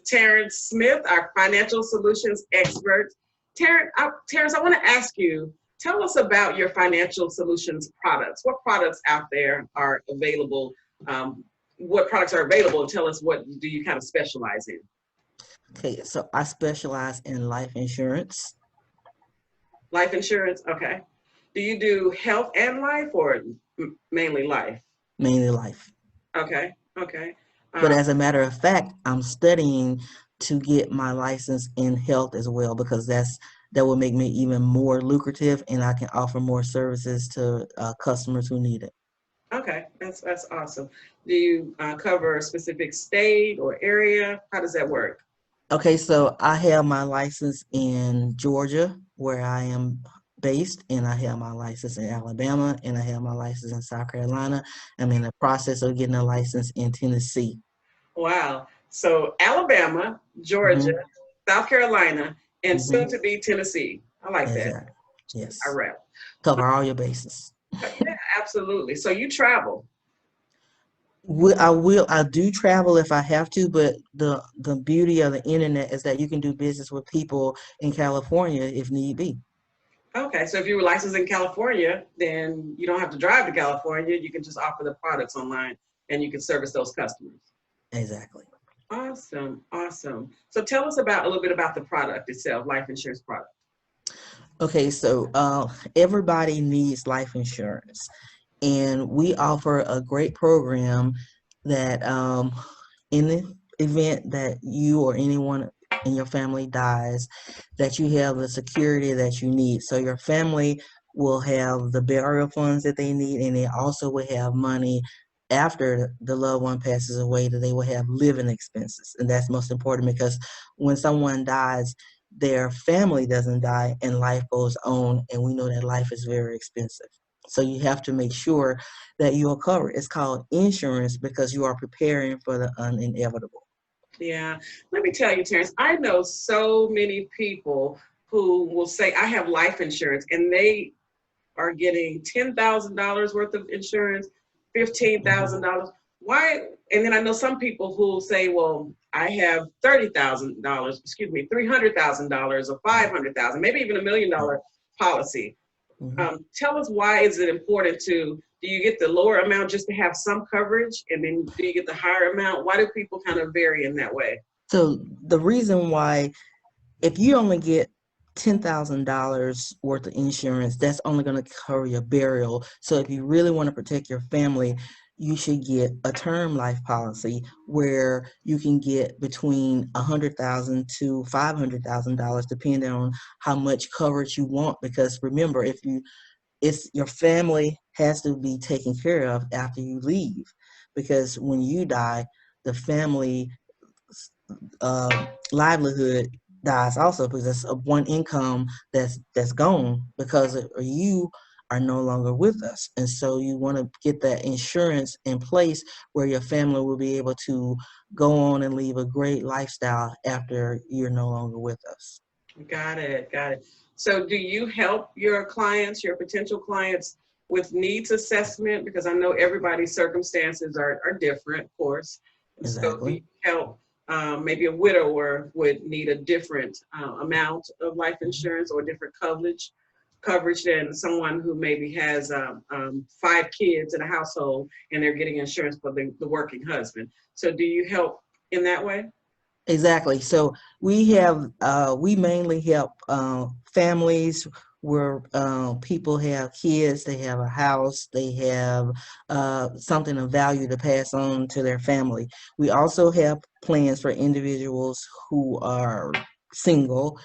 with Terrence Smith, our financial solutions expert. Terrence, I want to ask you, tell us about your financial solutions products. What products out there are available? What products are available? And tell us, what do you kind of specialize in? Okay, so I specialize in life insurance, Life insurance, okay. Do you do health and life, or mainly life? mainly life. Okay, okay. But Um, as a matter of fact, I'm studying to get my license in health as well because that will make me even more lucrative and I can offer more services to customers who need it. okay, that's awesome. Do you cover a specific state or area? How does that work? Okay, so I have my license in Georgia, where I am based, and I have my license in Alabama, and I have my license in South Carolina. I'm in the process of getting a license in Tennessee. Wow. So Alabama, Georgia, Hmm. South Carolina, and soon Hmm. to be Tennessee. I like that. Exactly. I Yes. rap. Cover all your bases. Yeah, absolutely. So you travel. I do travel if I have to, but the beauty of the internet is that you can do business with people in California if need be. Okay, so if you were licensed in California, then you don't have to drive to California. You can just offer the products online and you can service those customers. Exactly. Awesome, awesome. So tell us about a little bit about the product itself, life insurance product. Okay, so everybody needs life insurance, and we offer a great program that in the event that you or anyone in your family dies, that you have the security that you need. So your family will have the burial funds that they need, and they also will have money after the loved one passes away, that they will have living expenses. And that's most important because when someone dies, their family doesn't die and life goes on, and we know that life is very expensive. So you have to make sure that you are covered. It's called insurance because you are preparing for the inevitable. Yeah, let me tell you, Terrence, I know so many people who will say, I have life insurance, and they are getting $10,000 worth of insurance, Mhm. $15,000. Why? And then I know some people who will say, well, I have $30,000, excuse me, $300,000 or 500,000, maybe even $1 million policy. Mhm. Tell us, why is it important to, do you get the lower amount just to have some coverage, and then do you get the higher amount? Why do people kind of vary in that way? So the reason why, if you only get $10,000 worth of insurance, that's only going to cover your burial. So if you really want to protect your family, you should get a term life policy where you can get between $100,000 to $500,000, depending on how much coverage you want. Because remember, if you it's your family has to be taken care of after you leave, because when you die, the family livelihood dies also because it's a one income that's gone because you are no longer with us. And so you want to get that insurance in place where your family will be able to go on and live a great lifestyle after you're no longer with us. Got it, got it. So do you help your clients, your potential clients, with needs assessment? Because I know everybody's circumstances are different, of course. And so do you Exactly. help, maybe a widower would need a different amount of life Mhm. insurance or different coverage than someone who maybe has 5 kids in a household and they're getting insurance for the working husband. So do you help in that way? Exactly. So we mainly help families where people have kids, they have a house, they have something of value to pass on to their family. We also have plans for individuals who are single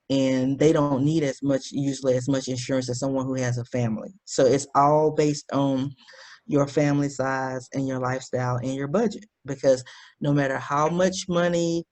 and they don't need as much, usually as much insurance as someone who has a family. So it's all based on your family size and your lifestyle and your budget, because no matter how much money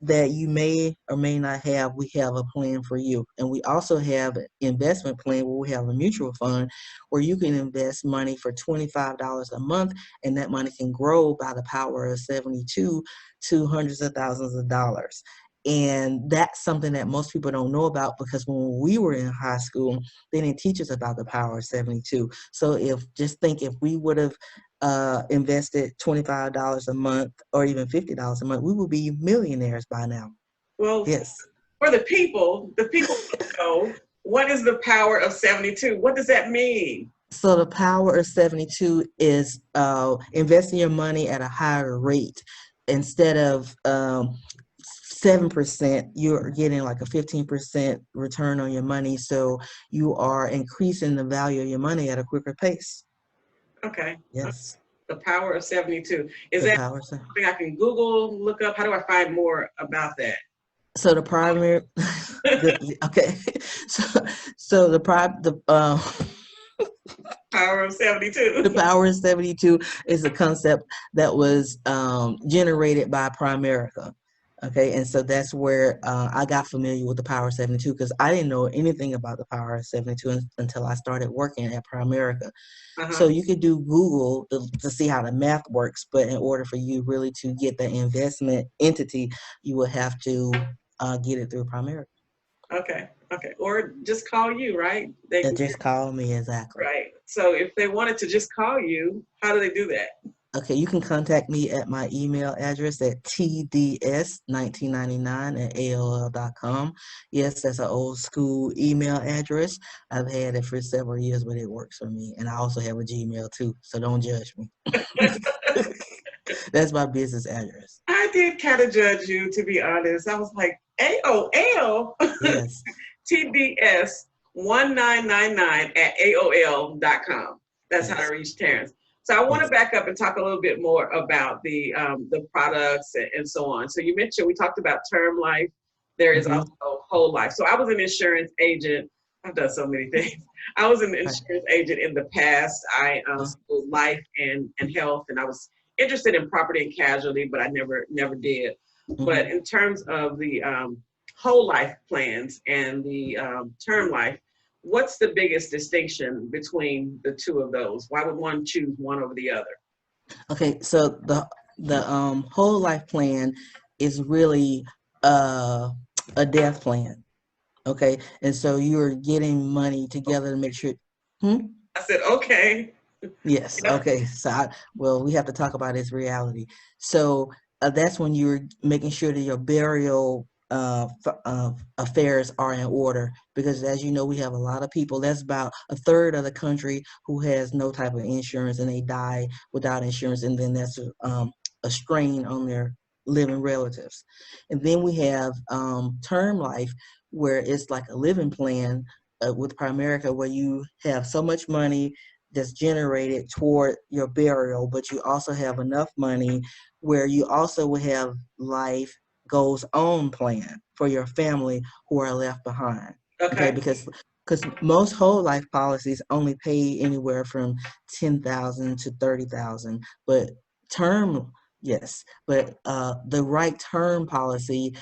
that you may or may not have, we have a plan for you. And we also have an investment plan where we have a mutual fund where you can invest money for $25 a month, and that money can grow by the power of 72 to hundreds of thousands of dollars. And that's something that most people don't know about, because when we were in high school, they didn't teach us about the power of 72. So if we would have invested $25 a month or even $50 a month, we would be millionaires by now. Well, Yes. for the people know, what is the power of 72? What does that mean? So the power of 72 is investing your money at a higher rate. Instead of 7%, you're getting like a 15% return on your money. So you are increasing the value of your money at a quicker pace. Okay. Yes. The power of 72. Is The that power. something I can Google, look up? How do I find more about that? So the primary, okay. So Power of 72. the power of 72 is a concept that was generated by Primerica. Okay, and so that's where I got familiar with the power of 72, because I didn't know anything about the power of 72 until I started working at Primerica. So Uh-huh. you could do Google to see how the math works, but in order for you really to get the investment entity, you will have to get it through Primerica. Okay. Okay. Or just call you, right? They And can just call me, exactly. right. So if they wanted to just call you, how do they do that? Okay, you can contact me at my email address at tds1999@aol.com. Yes, that's an old school email address. I've had it for several years, but it works for me. And I also have a Gmail too, so don't judge me. That's my business address. I did kind of judge you, to be honest. I was like, AOL, Yes. TDS1999@AOL.com. That's how to Yes. reach Terrence. So I want to Yes. back up and talk a little bit more about the products and so on. So you mentioned, we talked about term life. There is Mm-hmm. also whole life. So I was an insurance agent. I've done so many things. I was an Right. insurance agent in the past. I sold life and health, and I was interested in property and casualty, but I never did. But Mm-hmm. in terms of the whole life plans and the term life, what's the biggest distinction between the two of those? Why would one choose one over the other? Okay, so the whole life plan is really uh, a death plan. Okay, and so you're getting money together to make sure. Hmm? I said, okay. Yes. Yep. Okay. Well, we have to talk about its reality. So that's when you're making sure that your burial affairs are in order, because as you know, we have a lot of people. That's about a third of the country who has no type of insurance, and they die without insurance, and then that's a strain on their living relatives. And then we have term life, where it's like a living plan with Primerica, where you have so much money that's generated toward your burial, but you also have enough money where you also will have life goes on plan for your family who are left behind. Okay, Okay. because most whole life policies only pay anywhere from 10,000 to 30,000, but term, yes, but the right term policy,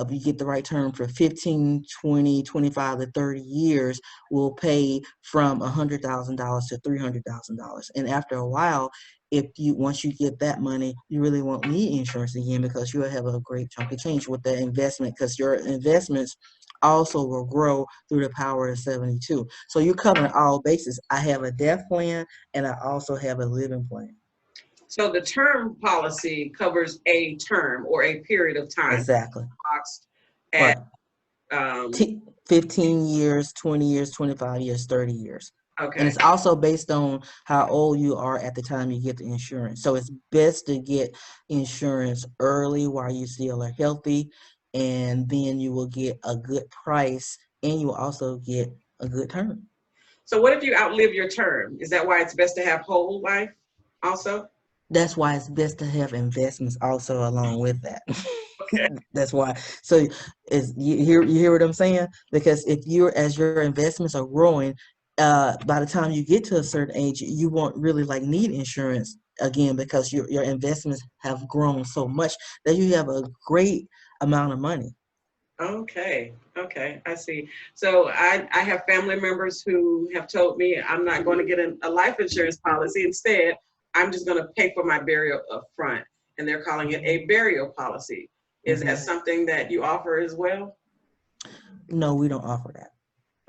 you get the right term for 15, 20, 25 to 30 years, will pay from $100,000 to $300,000. And after a while, once you get that money, you really won't need insurance again, because you'll have a great chunk of change with that investment, because your investments also will grow through the power of 72. So you're covering all bases. I have a death plan, and I also have a living plan. So the term policy covers a term or a period of time, Exactly. boxed at Right. um, 15 years, 20 years, 25 years, 30 years. And okay. it's also based on how old you are at the time you get the insurance. So it's best to get insurance early while you still are healthy, and then you will get a good price, and you will also get a good term. So what if you outlive your term? Is that why it's best to have whole life also? That's why it's best to have investments also along with that. Okay. That's why. So is you hear what I'm saying? Because if you're as your investments are growing, by the time you get to a certain age, you won't really like need insurance again, because your investments have grown so much that you have a great amount of money. Okay. Okay. I see. So I have family members who have told me I'm not going to get a life insurance policy. Instead, I'm just going to pay for my burial up front. And they're calling it a burial policy. Is that something that you offer as well? No, we don't offer that.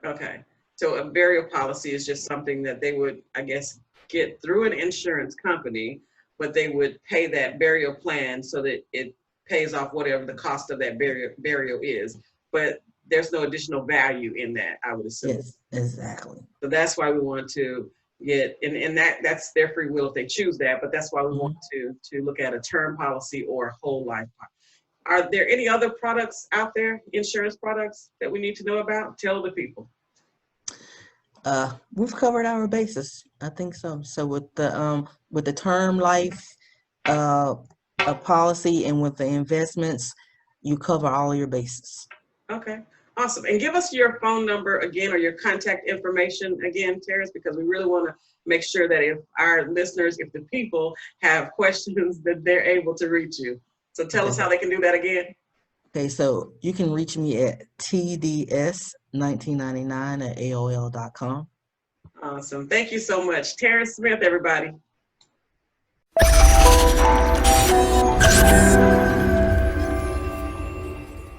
Okay. So a burial policy is just something that they would, I guess, get through an insurance company, but they would pay that burial plan so that it pays off whatever the cost of that burial is. But there's no additional value in that, I would assume. Yes, exactly. So that's why we want to get, and that's their free will if they choose that, but that's why we want to look at a term policy or a whole life policy. Are there any other products out there, insurance products, that we need to know about? Tell the people. We've covered our bases. I think so. So with the term life a policy and with the investments, you cover all your bases. Okay, awesome. And give us your phone number again, or your contact information again, Terrence, because we really want to make sure that if our listeners, if the people have questions, that they're able to reach you. So tell us how they can do that again. Okay, so you can reach me at tds1999@aol.com. Awesome. Thank you so much. Terrence Smith, everybody.